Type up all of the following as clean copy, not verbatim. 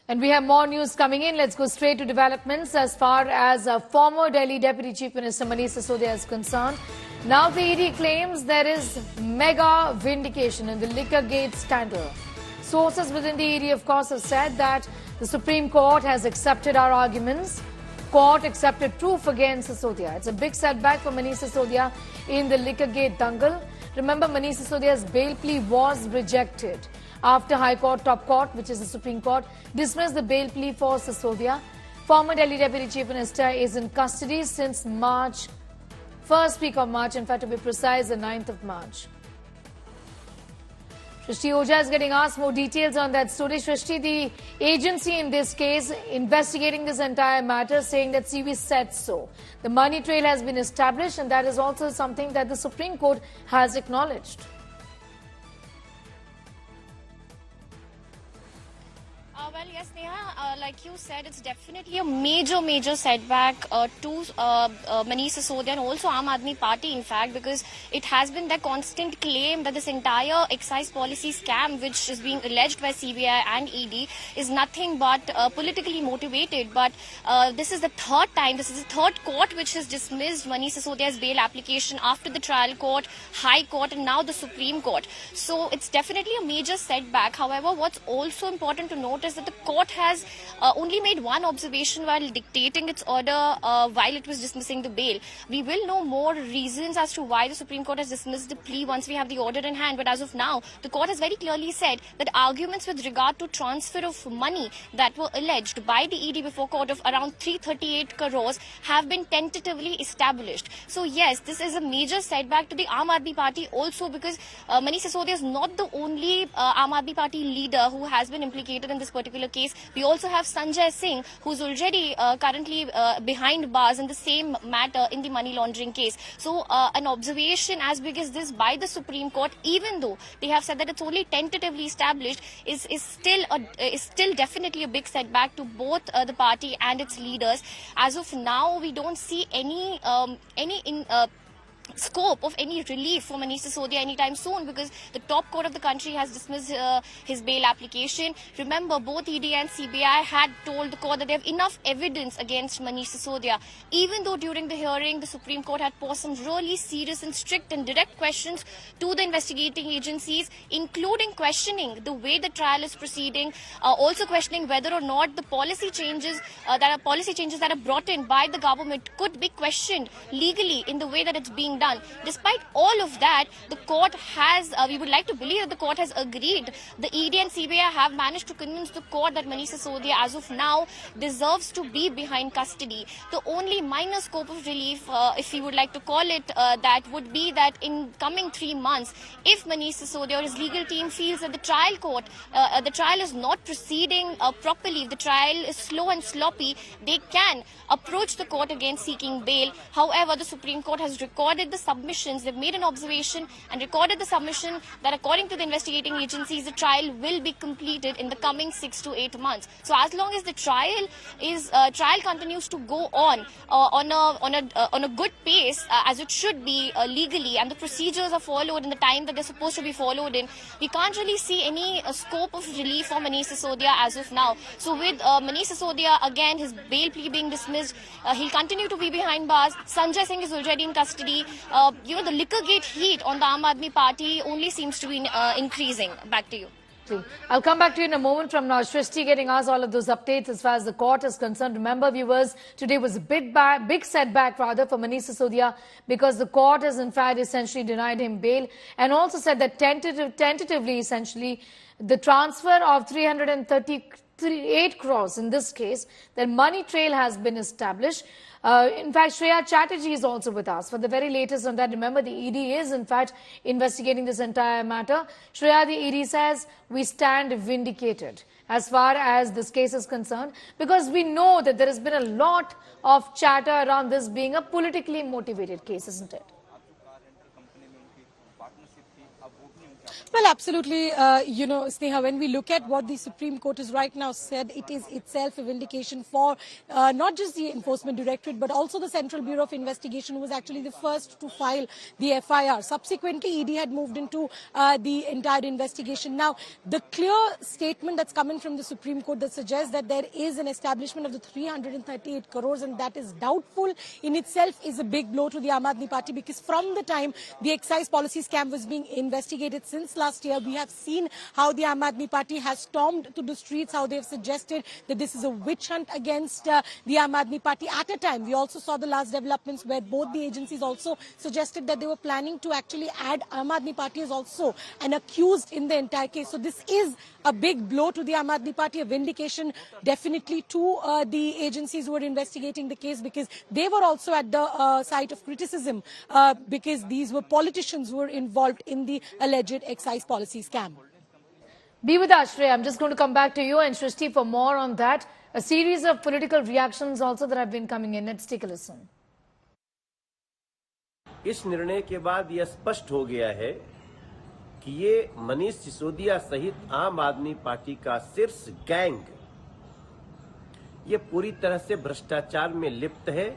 And we have more news coming in. Let's go straight to developments as far as former Delhi Deputy Chief Minister Manish Sisodia is concerned. Now the ED claims there is mega vindication in the Liquorgate scandal. Sources within the ED, of course, have said that the Supreme Court has accepted our arguments. Court accepted proof against Sisodia. It's a big setback for Manish Sisodia in the Liquorgate dangle. Remember, Manish Sisodia's bail plea was rejected after High Court, Top Court, which is the Supreme Court, dismissed the bail plea for Sisodia. Former Delhi Deputy Chief Minister is in custody since March, first week of March, in fact, to be precise, the 9th of March. Shrishti Ojha is getting asked more details on that story. Shrishti, the agency in this case investigating this entire matter, saying that CB said so. The money trail has been established, and that is also something that the Supreme Court has acknowledged. Well, yes, Neha, like you said, it's definitely a major setback to Manish Sisodia and also Aam Aadmi Party, in fact, because it has been their constant claim that this entire excise policy scam, which is being alleged by CBI and ED, is nothing but politically motivated. But this is the third time, this is the third court which has dismissed Manish Sisodia's bail application after the trial court, High Court, and now the Supreme Court. So it's definitely a major setback. However, what's also important to note is that the court has only made one observation while dictating its order while it was dismissing the bail. We will know more reasons as to why the Supreme Court has dismissed the plea once we have the order in hand. But as of now, the court has very clearly said that arguments with regard to transfer of money that were alleged by the ED before court of around 338 crores have been tentatively established. So yes, this is a major setback to the Aam Aadmi Party also, because Manish Sisodia is not the only Aam Aadmi Party leader who has been implicated in this particular case. We also have Sanjay Singh, who's already currently behind bars in the same matter in the money laundering case. So an observation as big as this by the Supreme Court, even though they have said that it's only tentatively established, is still definitely a big setback to both the party and its leaders. As of now, we don't see any scope of any relief for Manish Sisodia anytime soon, because the top court of the country has dismissed his bail application. Remember, both ED and CBI had told the court that they have enough evidence against Manish Sisodia, even though during the hearing the Supreme Court had posed some really serious and strict and direct questions to the investigating agencies, including questioning the way the trial is proceeding, also questioning whether or not the policy changes that are brought in by the government could be questioned legally in the way that it's being done. Despite all of that, the court has, we would like to believe that the court has agreed. The ED and CBI have managed to convince the court that Manish Sisodia, as of now, deserves to be behind custody. The only minor scope of relief, if we would like to call it that, would be that in coming 3 months, if Manish Sisodia or his legal team feels that the trial is not proceeding properly, if the trial is slow and sloppy, they can approach the court again seeking bail. However, the Supreme Court has recorded the submissions. They've made an observation and recorded the submission that according to the investigating agencies, the trial will be completed in the coming 6 to 8 months. So as long as the trial continues to go on a good pace, as it should be legally, and the procedures are followed in the time that they're supposed to be followed in, we can't really see any scope of relief for Manish Sisodia as of now. So with Manish Sisodia, again, his bail plea being dismissed, he'll continue to be behind bars. Sanjay Singh is already in custody. The Liquorgate heat on the Aam Aadmi Party only seems to be increasing. Back to you. I'll come back to you in a moment. From now, Shrishti getting us all of those updates as far as the court is concerned. Remember, viewers, today was a big setback rather for Manish Sisodia, because the court has in fact essentially denied him bail and also said that tentatively essentially the transfer of 338 crores in this case, the money trail has been established. In fact, Shreya Chatterjee is also with us for the very latest on that. Remember, the ED is in fact investigating this entire matter. Shreya, the ED says we stand vindicated as far as this case is concerned, because we know that there has been a lot of chatter around this being a politically motivated case, isn't it? Well, absolutely. Sneha, when we look at what the Supreme Court has right now said, it is itself a vindication for not just the Enforcement Directorate, but also the Central Bureau of Investigation, who was actually the first to file the FIR. Subsequently, ED had moved into the entire investigation. Now, the clear statement that's coming from the Supreme Court that suggests that there is an establishment of the 338 crores, and that is doubtful in itself, is a big blow to the Aam Aadmi Party, because from the time the excise policy scam was being investigated since last year, we have seen how the Aam Aadmi Party has stormed to the streets, how they have suggested that this is a witch hunt against the Aam Aadmi Party. At a time, we also saw the last developments where both the agencies also suggested that they were planning to actually add Aam Aadmi Party as also an accused in the entire case. So this is a big blow to the Aam Aadmi Party, a vindication definitely to the agencies who are investigating the case, because they were also at the site of criticism because these were politicians who were involved in the alleged excise policy scam. Be with us, Shreya. I'm just going to come back to you and Shrishti for more on that. A series of political reactions also that have been coming in. Let's take a listen. इस निर्णय के बाद यह स्पष्ट हो गया है कि ये मनीष सिसोदिया सहित आम आदमी पार्टी का शीर्ष गैंग ये पूरी तरह से भ्रष्टाचार में लिप्त है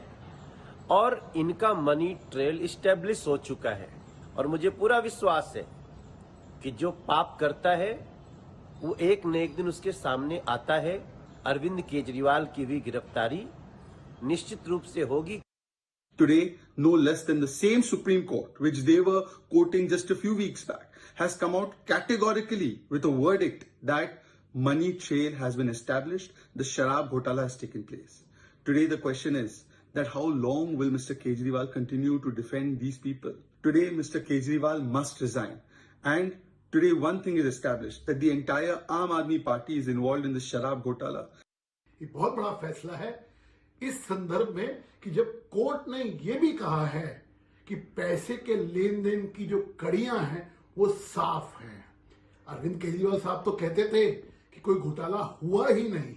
और इनका मनी ट्रेल इस्टेब्लिश हो चुका है। और मुझे पूरा विश्वास है कि जो पाप करता है वो एक न एक दिन उसके सामने आता है। अरविंद केजरीवाल की भी गिरफ्तारी निश्चित रूप से होगी। Today, no less than the same Supreme Court, which they were quoting just a few weeks back, has come out categorically with a verdict that money trail has been established, the Sharab Ghotala has taken place. Today, the question is that how long will Mr. Kejriwal continue to defend these people? Today, Mr. Kejriwal must resign. And today, one thing is established, that the entire Aam Aadmi Party is involved in the Sharab Ghotala. ये बहुत बड़ा फैसला है इस संदर्भ में कि जब कोर्ट ने ये भी कहा है कि पैसे के लेन देन की जो कड़ियां हैं वो साफ हैं। अरविंद केजरीवाल साहब तो कहते थे कि कोई घोटाला हुआ ही नहीं।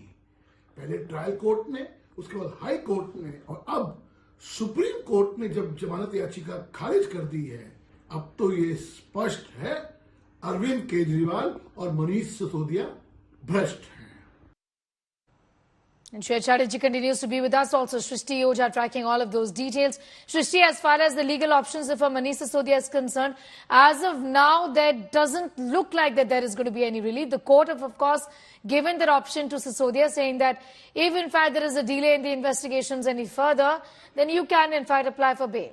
पहले ट्रायल कोर्ट ने, उसके बाद हाई कोर्ट ने और अब सुप्रीम कोर्ट ने जब जमानत याचिका खारिज कर दी है, अब तो ये स्पष्ट है अरविंद केजरीवाल और मनीष सिसोदिया भ्रष्ट हैं। And Shreya Chatterjee continues to be with us. Also, Shrishti Oja tracking all of those details. Shrishti, as far as the legal options for Manish Sisodia is concerned, as of now, there doesn't look like that there is going to be any relief. The court have, of course, given that option to Sisodia, saying that if, in fact, there is a delay in the investigations any further, then you can, in fact, apply for bail.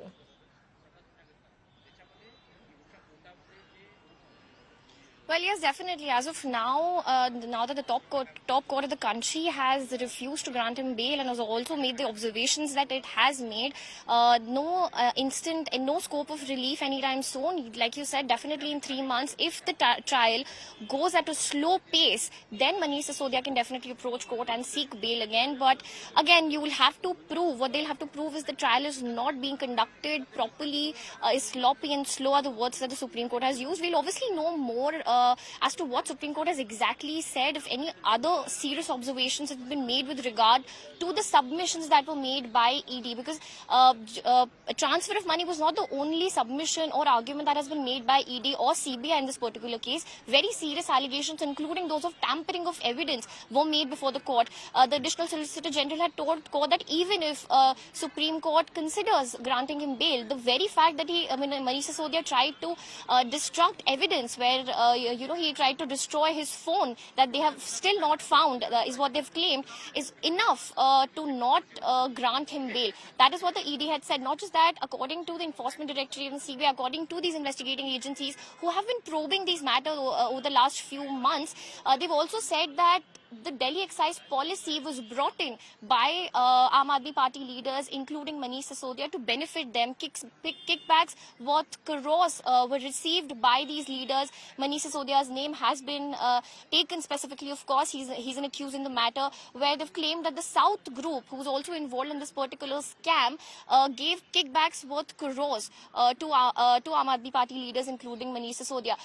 Well, yes, definitely. As of now, now that the top court of the country has refused to grant him bail and has also made the observations that it has made, no instant and no scope of relief anytime soon. Like you said, definitely in 3 months, if the trial goes at a slow pace, then Manish Sisodia can definitely approach court and seek bail again. But again, you will have to prove, what they'll have to prove is the trial is not being conducted properly, is sloppy and slow are the words that the Supreme Court has used. We'll obviously know more as to what Supreme Court has exactly said, if any other serious observations have been made with regard to the submissions that were made by ED, because a transfer of money was not the only submission or argument that has been made by ED or CBI in this particular case. Very serious allegations, including those of tampering of evidence, were made before the court. The Additional Solicitor General had told court that even if Supreme Court considers granting him bail, the very fact that Manish Sisodia tried to destruct evidence where he tried to destroy his phone that they have still not found, is what they've claimed, is enough to not grant him bail. That is what the ED had said. Not just that, according to the Enforcement Directorate and CBI, according to these investigating agencies who have been probing these matters over the last few months, they've also said that the Delhi excise policy was brought in by Aam Aadmi Party leaders, including Manish Sisodia, to benefit them. Kickbacks worth crores were received by these leaders. Manish Sisodia's name has been taken specifically, of course. He's an accused in the matter, where they've claimed that the South group, who's also involved in this particular scam, gave kickbacks worth crores to Aam Aadmi Party leaders, including Manish Sisodia.